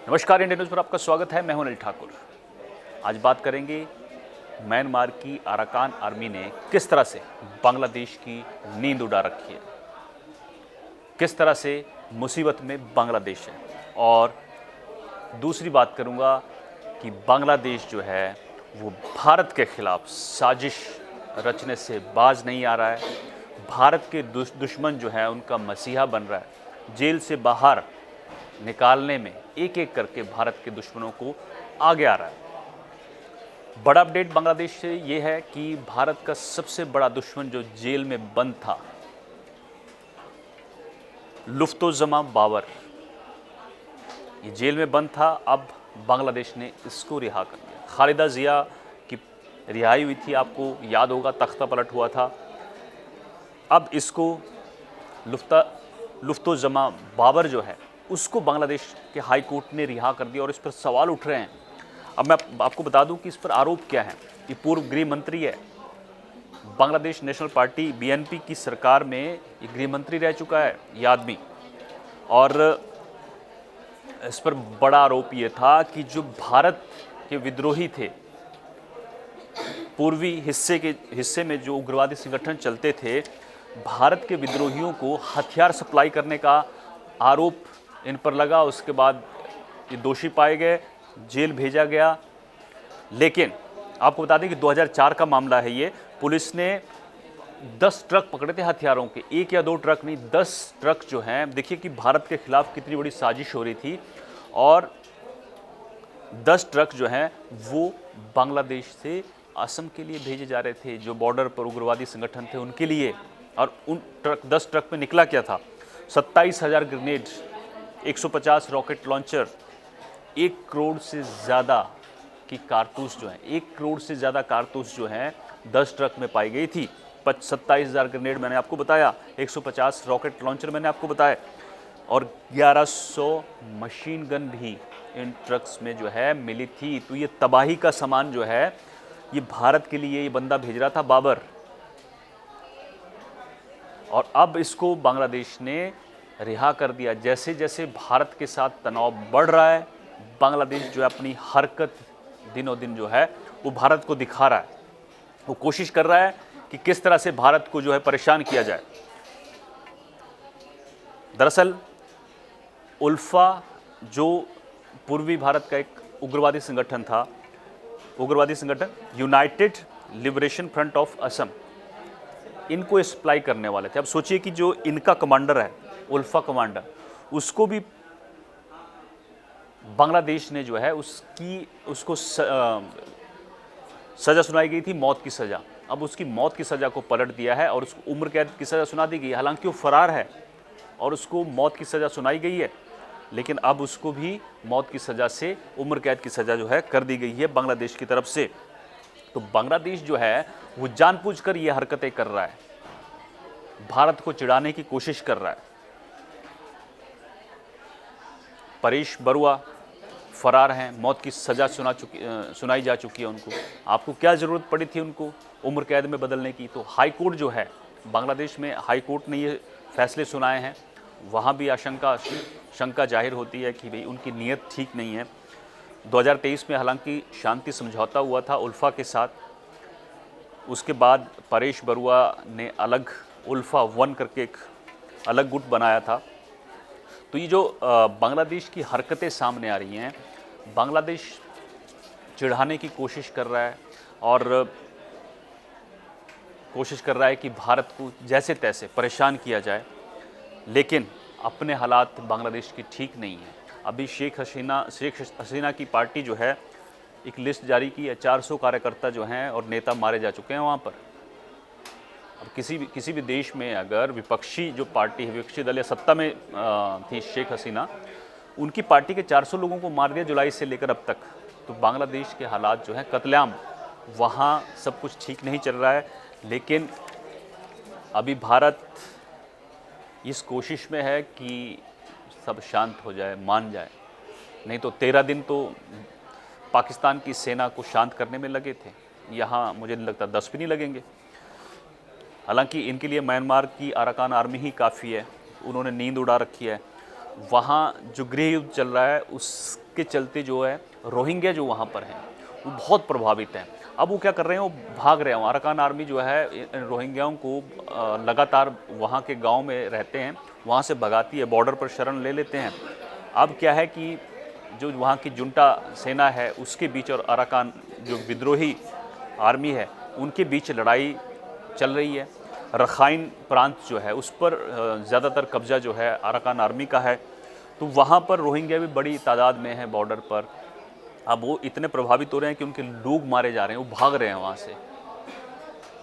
नमस्कार, India news पर आपका स्वागत है। मैं हूं अनिल ठाकुर। आज बात करेंगे म्यांमार की अराकान आर्मी ने किस तरह से बांग्लादेश की नींद उड़ा रखी है, किस तरह से मुसीबत में बांग्लादेश है। और दूसरी बात करूंगा कि बांग्लादेश जो है वो भारत के खिलाफ साजिश रचने से बाज नहीं आ रहा है। भारत के दुश्मन जो है उनका मसीहा बन रहा है। जेल से बाहर निकालने में एक एक करके भारत के दुश्मनों को आगे आ रहा है। बड़ा अपडेट बांग्लादेश से ये है कि भारत का सबसे बड़ा दुश्मन जो जेल में बंद था, लुफ्तोजमा बाबर, ये जेल में बंद था। अब बांग्लादेश ने इसको रिहा कर दिया। खालिदा जिया की रिहाई हुई थी, आपको याद होगा, तख्ता पलट हुआ था। अब इसको लुफ्तोजमा बाबर जो है उसको बांग्लादेश के हाई कोर्ट ने रिहा कर दिया और इस पर सवाल उठ रहे हैं। अब मैं आपको बता दूं कि इस पर आरोप क्या है। ये पूर्व गृह मंत्री है, बांग्लादेश नेशनल पार्टी बीएनपी की सरकार में ये गृह मंत्री रह चुका है ये आदमी। और इस पर बड़ा आरोप ये था कि जो भारत के विद्रोही थे, पूर्वी हिस्से में जो उग्रवादी संगठन चलते थे, भारत के विद्रोहियों को हथियार सप्लाई करने का आरोप इन पर लगा। उसके बाद ये दोषी पाए गए, जेल भेजा गया। लेकिन आपको बता दें कि 2004 का मामला है ये। पुलिस ने 10 ट्रक पकड़े थे हथियारों के, एक या दो ट्रक नहीं, 10 ट्रक जो हैं। देखिए कि भारत के खिलाफ कितनी बड़ी साजिश हो रही थी। और 10 ट्रक जो हैं वो बांग्लादेश से असम के लिए भेजे जा रहे थे, जो बॉर्डर पर उग्रवादी संगठन थे उनके लिए। और उन 10 ट्रक में निकला क्या था? 27,000 ग्रेनेड, 150 रॉकेट लॉन्चर, 1 करोड़ से ज़्यादा की कारतूस जो है, 1 करोड़ से ज़्यादा कारतूस जो हैं 10 ट्रक में पाई गई थी। 27,000 ग्रेनेड मैंने आपको बताया, 150 रॉकेट लॉन्चर मैंने आपको बताया, और 1100 मशीन गन भी इन ट्रक्स में जो है मिली थी। तो ये तबाही का सामान जो है ये भारत के लिए ये बंदा भेज रहा था, बाबर। और अब इसको बांग्लादेश ने रिहा कर दिया। जैसे जैसे भारत के साथ तनाव बढ़ रहा है, बांग्लादेश जो है अपनी हरकत दिनों दिन जो है वो भारत को दिखा रहा है। वो कोशिश कर रहा है कि किस तरह से भारत को जो है परेशान किया जाए। दरअसल उल्फा जो पूर्वी भारत का एक उग्रवादी संगठन था, उग्रवादी संगठन United liberation front of Assam, इनको सप्लाई करने वाले थे। अब सोचिए कि जो इनका कमांडर है, उल्फा कमांडर, उसको भी बांग्लादेश ने जो है उसको सज़ा सुनाई गई थी, मौत की सज़ा। अब उसकी मौत की सज़ा को पलट दिया है और उसको उम्र कैद की सज़ा सुना दी गई। हालांकि वो फरार है और उसको मौत की सज़ा सुनाई गई है, लेकिन अब उसको भी मौत की सज़ा से उम्र कैद की सज़ा जो है कर दी गई है बांग्लादेश की तरफ से। तो बांग्लादेश जो है वो जानबूझकर ये हरकतें कर रहा है, भारत को चिढ़ाने की कोशिश कर रहा है। परेश बरुआ फरार हैं, मौत की सज़ा सुनाई जा चुकी है उनको। आपको क्या ज़रूरत पड़ी थी उनको उम्र कैद में बदलने की? तो हाई कोर्ट जो है बांग्लादेश में, हाई कोर्ट ने ये फैसले सुनाए हैं। वहाँ भी शंका जाहिर होती है कि भाई उनकी नीयत ठीक नहीं है। 2023 में हालांकि शांति समझौता हुआ था उल्फा के साथ। उसके बाद परेश बरुआ ने अलग उल्फा 1 करके एक अलग गुट बनाया था। तो ये जो बांग्लादेश की हरकतें सामने आ रही हैं, बांग्लादेश चिढ़ाने की कोशिश कर रहा है और कोशिश कर रहा है कि भारत को जैसे तैसे परेशान किया जाए। लेकिन अपने हालात बांग्लादेश की ठीक नहीं है। अभी शेख हसीना की पार्टी जो है एक लिस्ट जारी की है, 400 कार्यकर्ता जो हैं और नेता मारे जा चुके हैं वहाँ पर। अब किसी भी देश में अगर विपक्षी जो पार्टी है, विपक्षी दल या सत्ता में थी शेख हसीना, उनकी पार्टी के 400 लोगों को मार दिया जुलाई से लेकर अब तक। तो बांग्लादेश के हालात जो हैं कत्लेआम, वहाँ सब कुछ ठीक नहीं चल रहा है। लेकिन अभी भारत इस कोशिश में है कि सब शांत हो जाए, मान जाए। नहीं तो 13 दिन तो पाकिस्तान की सेना को शांत करने में लगे थे, यहाँ मुझे नहीं लगता 10 भी नहीं लगेंगे। हालांकि इनके लिए म्यांमार की अराकान आर्मी ही काफ़ी है, उन्होंने नींद उड़ा रखी है। वहाँ जो गृह युद्ध चल रहा है उसके चलते जो है रोहिंग्या जो वहाँ पर हैं वो बहुत प्रभावित हैं। अब वो क्या कर रहे हैं, वो भाग रहे हैं। अराकान आर्मी जो है इन रोहिंग्याओं को लगातार वहाँ के गांव में रहते हैं वहाँ से भगाती है, बॉर्डर पर शरण ले लेते हैं। अब क्या है कि जो वहाँ की जुंटा सेना है उसके बीच और अराकान जो विद्रोही आर्मी है उनके बीच लड़ाई चल रही है। रखाइन प्रांत जो है उस पर ज़्यादातर कब्जा जो है अराकान आर्मी का है, तो वहाँ पर रोहिंग्या भी बड़ी तादाद में है बॉर्डर पर। अब वो इतने प्रभावित हो रहे हैं कि उनके लोग मारे जा रहे हैं, वो भाग रहे हैं वहाँ से।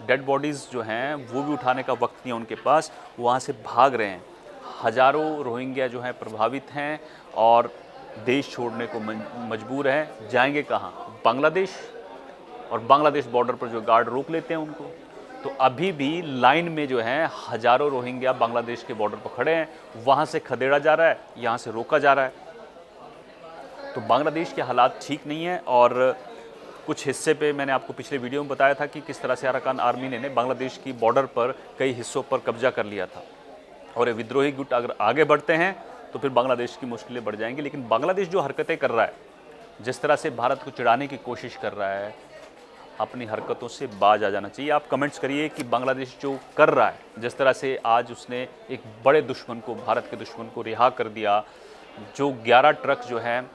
डेड बॉडीज़ जो हैं वो भी उठाने का वक्त नहीं है उनके पास, वहाँ से भाग रहे हैं। हज़ारों रोहिंग्या जो हैं प्रभावित हैं और देश छोड़ने को मजबूर हैं। जाएंगे कहाँ? बांग्लादेश। और बांग्लादेश बॉर्डर पर जो गार्ड रोक लेते हैं उनको। तो अभी भी लाइन में जो हैं हज़ारों रोहिंग्या बांग्लादेश के बॉर्डर पर खड़े हैं, वहाँ से खदेड़ा जा रहा है, यहाँ से रोका जा रहा है। तो बांग्लादेश के हालात ठीक नहीं हैं। और कुछ हिस्से पे मैंने आपको पिछले वीडियो में बताया था कि किस तरह से अराकान आर्मी ने बांग्लादेश की बॉर्डर पर कई हिस्सों पर कब्जा कर लिया था। और ये विद्रोही गुट अगर आगे बढ़ते हैं तो फिर बांग्लादेश की मुश्किलें बढ़ जाएंगी। लेकिन बांग्लादेश जो हरकतें कर रहा है, जिस तरह से भारत को चिढ़ाने की कोशिश कर रहा है, अपनी हरकतों से बाज आ जाना चाहिए। आप कमेंट्स करिए कि बांग्लादेश जो कर रहा है, जिस तरह से आज उसने एक बड़े दुश्मन को, भारत के दुश्मन को रिहा कर दिया, जो 11 ट्रक जो हैं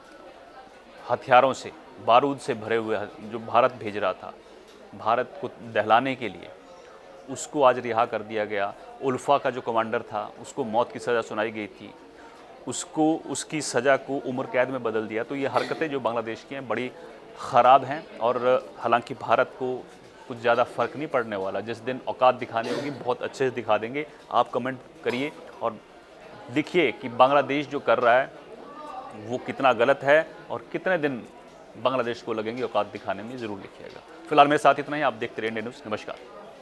हथियारों से, बारूद से भरे हुए जो भारत भेज रहा था भारत को दहलाने के लिए, उसको आज रिहा कर दिया गया। उल्फा का जो कमांडर था उसको मौत की सज़ा सुनाई गई थी, उसको उसकी सज़ा को उम्र कैद में बदल दिया। तो ये हरकतें जो बांग्लादेश की हैं बड़ी ख़राब हैं। और हालांकि भारत को कुछ ज़्यादा फ़र्क नहीं पड़ने वाला, जिस दिन औकात दिखानी होगी बहुत अच्छे से दिखा देंगे। आप कमेंट करिए और लिखिए कि बांग्लादेश जो कर रहा है वो कितना गलत है और कितने दिन बांग्लादेश को लगेंगे औकात दिखाने में, ज़रूर लिखिएगा। फिलहाल मेरे साथ इतना ही। आप देखते रहिए इंडिया न्यूज़। नमस्कार।